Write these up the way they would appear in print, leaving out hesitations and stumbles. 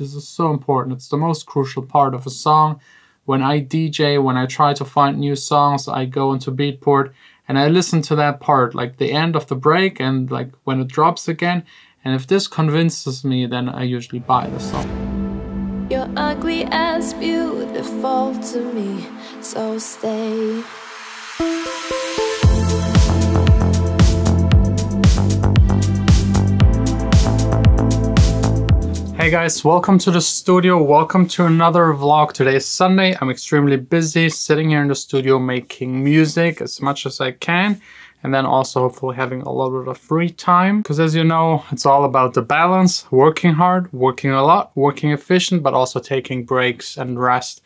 This is so important. It's the most crucial part of a song. When I DJ, when I try to find new songs, I go into BEATPORT and I listen to that part, like the end of the break and like when it drops again. And if this convinces me, then I usually buy the song. You're ugly as beautiful to me, so stay. Hey guys, welcome to the studio. Welcome to another vlog. Today is Sunday. I'm extremely busy sitting here in the studio making music as much as I can. And then also hopefully having a little bit of free time. Because as you know, it's all about the balance. Working hard, working a lot, working efficient, but also taking breaks and rest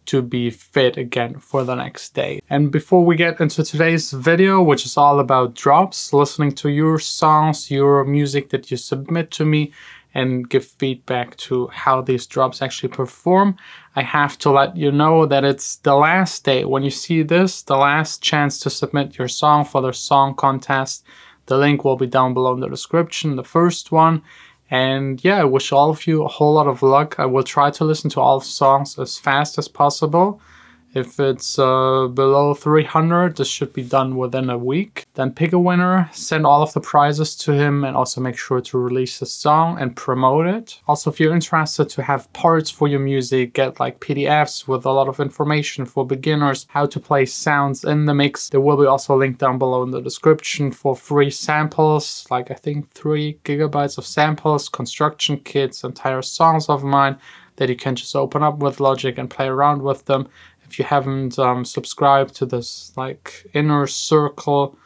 to be fit again for the next day. And before we get into today's video, which is all about drops, listening to your songs, your music that you submit to me, and give feedback to how these drops actually perform, I have to let you know that it's the last day. When you see this, the last chance to submit your song for the song contest. The link will be down below in the description, the first one. And yeah, I wish all of you a whole lot of luck. I will try to listen to all songs as fast as possible. If it's below 300, this should be done within a week. Then pick a winner, send all of the prizes to him, and also make sure to release a song and promote it. Also, if you're interested to have parts for your music, get like PDFs with a lot of information for beginners, how to play sounds in the mix, there will be also a link down below in the description for free samples, like I think 3 GB of samples, construction kits, entire songs of mine that you can just open up with Logic and play around with them. If you haven't subscribed to this like inner circle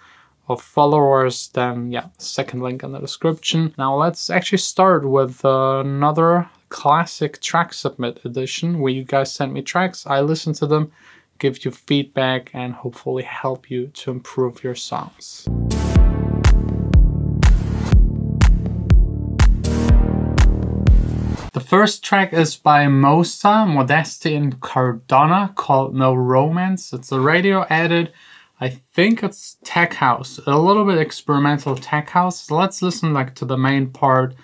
of followers, then yeah, second link in the description. Now let's actually start with another classic track submit edition where you guys send me tracks, I listen to them, give you feedback, and hopefully help you to improve your songs. The first track is by Mosa, Modesti and Cardona, called No Romance. It's a radio edit. I think it's tech house, a little bit experimental tech house. So let's listen like to the main part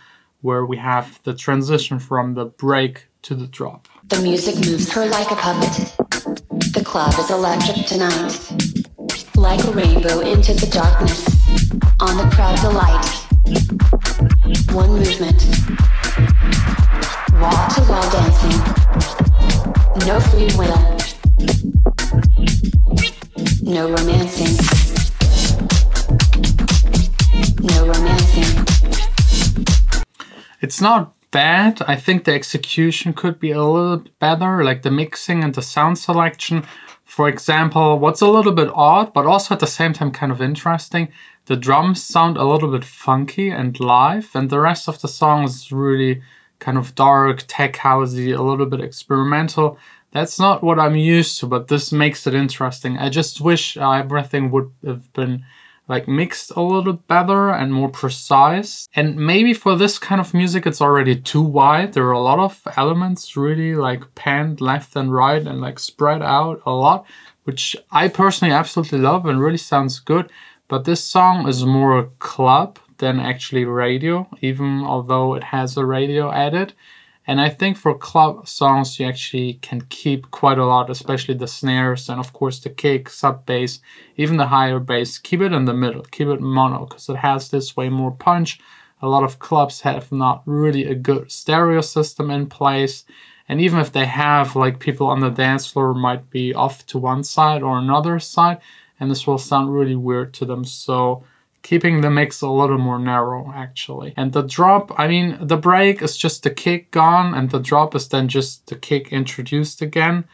where we have the transition from the break to the drop. The music moves her like a puppet. The club is electric tonight. Like a rainbow into the darkness. On the crowd delight. One movement. Wall to wall dancing. No free will. No romancing. No romancing. It's not bad. I think the execution could be a little bit better, like the mixing and the sound selection. For example, what's a little bit odd, but also at the same time kind of interesting, the drums sound a little bit funky and live, and the rest of the song is really kind of dark, tech housey, a little bit experimental. That's not what I'm used to, but this makes it interesting. I just wish everything would have been like mixed a little better and more precise. And maybe for this kind of music, it's already too wide. There are a lot of elements really like panned left and right and like spread out a lot, which I personally absolutely love and really sounds good. But this song is more club than actually radio, even although it has a radio edit. And I think for club songs, you actually can keep quite a lot, especially the snares and of course the kick, sub bass, even the higher bass. Keep it in the middle, keep it mono, because it has this way more punch. A lot of clubs have not really a good stereo system in place. And even if they have, like people on the dance floor might be off to one side or another side, and this will sound really weird to them. So keeping the mix a little more narrow actually. And the drop, I mean, the break is just the kick gone and the drop is then just the kick introduced again.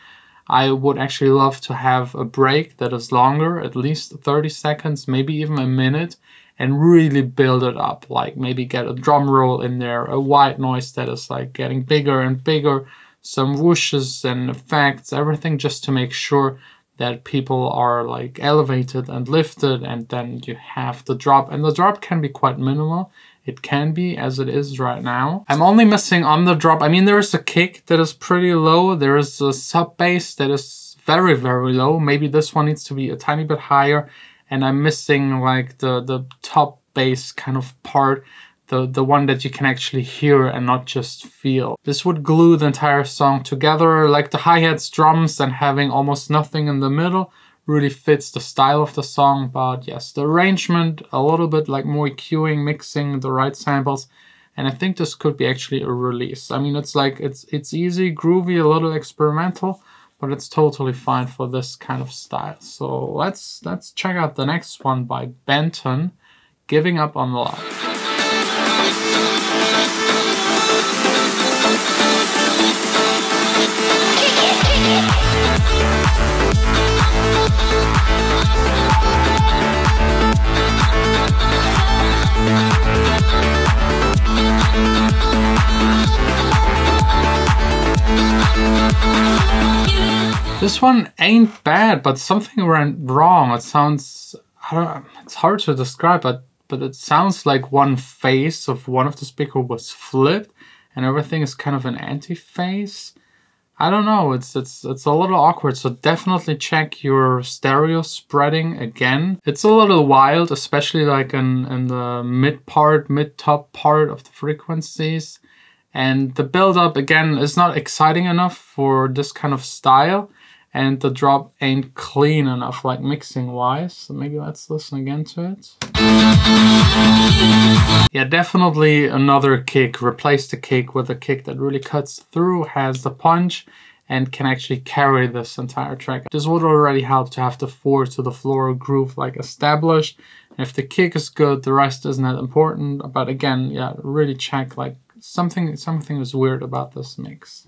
I would actually love to have a break that is longer, at least 30 seconds, maybe even a minute, and really build it up. Like maybe get a drum roll in there, a white noise that is like getting bigger and bigger, some whooshes and effects, everything just to make sure that people are like elevated and lifted, and then you have the drop. And the drop can be quite minimal. It can be, as it is right now. I'm only missing on the drop, I mean, there is a kick that is pretty low. There is a sub bass that is very, very low. Maybe this one needs to be a tiny bit higher. And I'm missing like the top bass kind of part the one that you can actually hear and not just feel. This would glue the entire song together, like the hi-hats, drums, and having almost nothing in the middle really fits the style of the song. But yes, the arrangement, a little bit like more EQing, mixing the right samples, and I think this could be actually a release. I mean, it's like, it's easy, groovy, a little experimental, but it's totally fine for this kind of style. So let's check out the next one by Benton, Giving Up on Love. This one ain't bad, but something went wrong. It sounds, I don't know, it's hard to describe, but it sounds like one phase of one of the speakers was flipped and everything is kind of an anti-phase. I don't know, it's a little awkward, so definitely check your stereo spreading again. It's a little wild, especially like in the mid-top part of the frequencies. And the build-up, again, is not exciting enough for this kind of style. And the drop ain't clean enough, like mixing-wise. So maybe let's listen again to it. Yeah, definitely another kick. Replace the kick with a kick that really cuts through, has the punch, and can actually carry this entire track. This would already help to have the 4 to the floor groove like established. And if the kick is good, the rest isn't that important. But again, yeah, really check, like something is weird about this mix.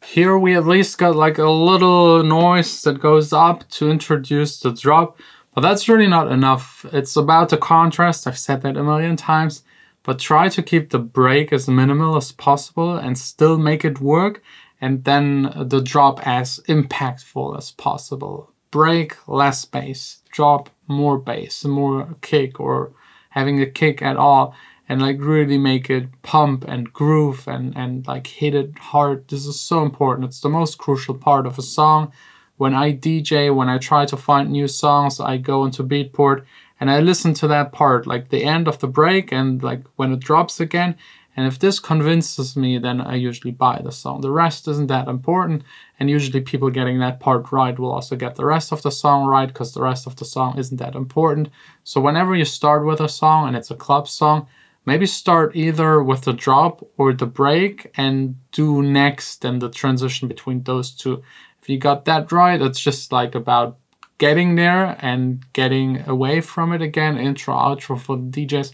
Here we at least got like a little noise that goes up to introduce the drop, but that's really not enough. It's about the contrast, I've said that a million times, but try to keep the break as minimal as possible and still make it work, and then the drop as impactful as possible. Break, less bass, drop, more bass, more kick, or having a kick at all. And like really make it pump and groove and like hit it hard. This is so important. It's the most crucial part of a song. When I DJ, when I try to find new songs, I go into BEATPORT and I listen to that part, like the end of the break and like when it drops again. And if this convinces me, then I usually buy the song. The rest isn't that important. And usually people getting that part right will also get the rest of the song right, because the rest of the song isn't that important. So whenever you start with a song and it's a club song, maybe start either with the drop or the break and do next and the transition between those two. If you got that right, it's just like about getting there and getting away from it again, intro, outro for the DJs,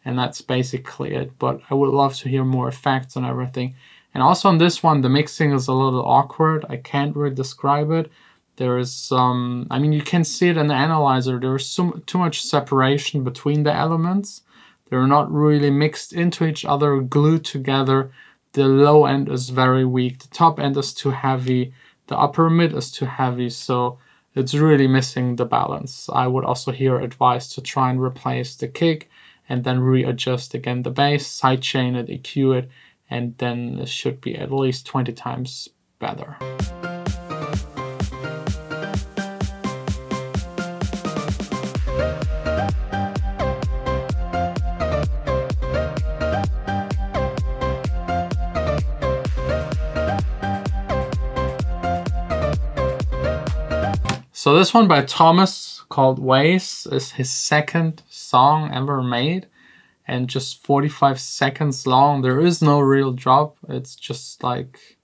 and that's basically it. But I would love to hear more effects and everything. And also on this one, the mixing is a little awkward. I can't really describe it. There is some, I mean, you can see it in the analyzer. There is too much separation between the elements. They're not really mixed into each other, glued together. The low end is very weak. The top end is too heavy. The upper mid is too heavy. So it's really missing the balance. I would also here advise to try and replace the kick and then readjust again the bass, sidechain it, EQ it, and then it should be at least 20 times better. So this one by Thomas called Ways is his second song ever made and just 45 seconds long. There is no real drop. It's just like,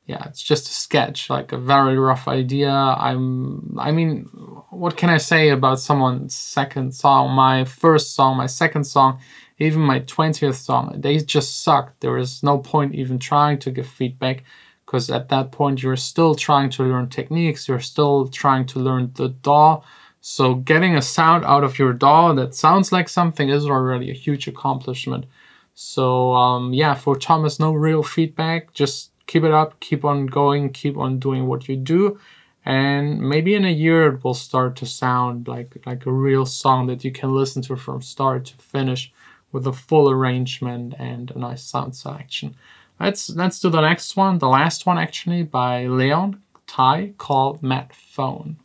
yeah, it's just a sketch, like a very rough idea. I mean, what can I say about someone's second song? My first song, my second song, even my 20th song, they just sucked. There is no point even trying to give feedback, because at that point you're still trying to learn techniques, you're still trying to learn the DAW. So getting a sound out of your DAW that sounds like something is already a huge accomplishment. So yeah, for Thomas, no real feedback, just keep it up, keep on going, keep on doing what you do. and maybe in a year it will start to sound like a real song that you can listen to from start to finish with a full arrangement and a nice sound selection. Let's do the next one, the last one actually, by Leon Tai, called Matte Phone.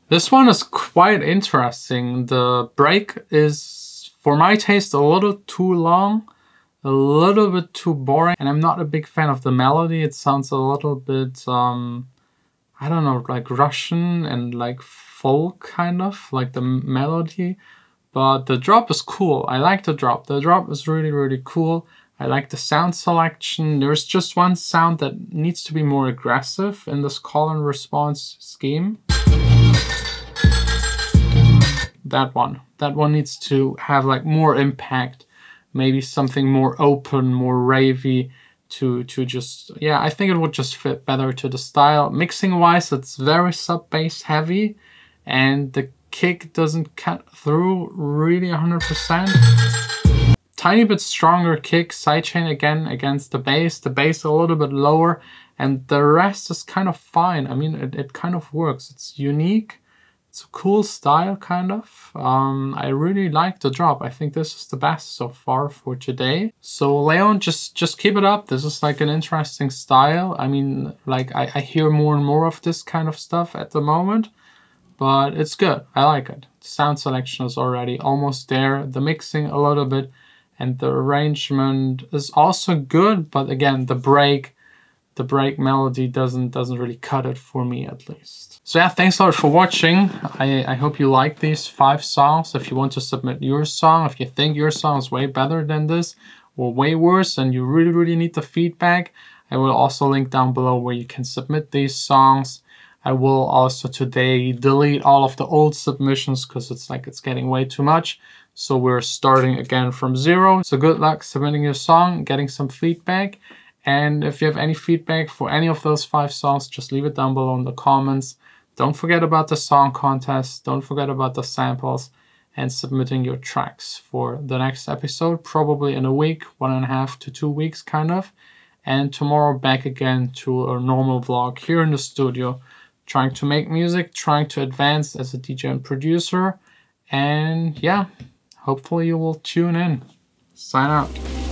This one is quite interesting. The break is, for my taste, a little too long, a little bit too boring, and I'm not a big fan of the melody. It sounds a little bit, I don't know, like Russian and like folk kind of, like the melody. But the drop is cool. I like the drop. The drop is really, really cool. I like the sound selection. There's just one sound that needs to be more aggressive in this call and response scheme. That one needs to have like more impact, maybe something more open, more ravey to just, yeah, I think it would just fit better to the style. Mixing wise, it's very sub bass heavy and the kick doesn't cut through really 100%. Tiny bit stronger kick, sidechain again against the bass a little bit lower, and the rest is kind of fine. I mean, it kind of works. It's unique. It's a cool style, kind of. I really like the drop. I think this is the best so far for today. So Leon, just keep it up. This is like an interesting style. I mean, like I hear more and more of this kind of stuff at the moment, but it's good. I like it. The sound selection is already almost there. The mixing a little bit, and the arrangement is also good. But again, the break melody doesn't really cut it for me, at least. So yeah, thanks a lot for watching. I hope you like these 5 songs. If you want to submit your song, if you think your song is way better than this or way worse and you really need the feedback, I will also link down below where you can submit these songs. I will also today delete all of the old submissions because it's getting way too much. So we're starting again from 0. So good luck submitting your song, getting some feedback. And if you have any feedback for any of those 5 songs, just leave it down below in the comments. Don't forget about the song contest. Don't forget about the samples and submitting your tracks for the next episode, probably in a week, 1.5 to 2 weeks kind of. And tomorrow back again to a normal vlog here in the studio, trying to make music, trying to advance as a DJ and producer. And yeah, hopefully you will tune in. Sign out.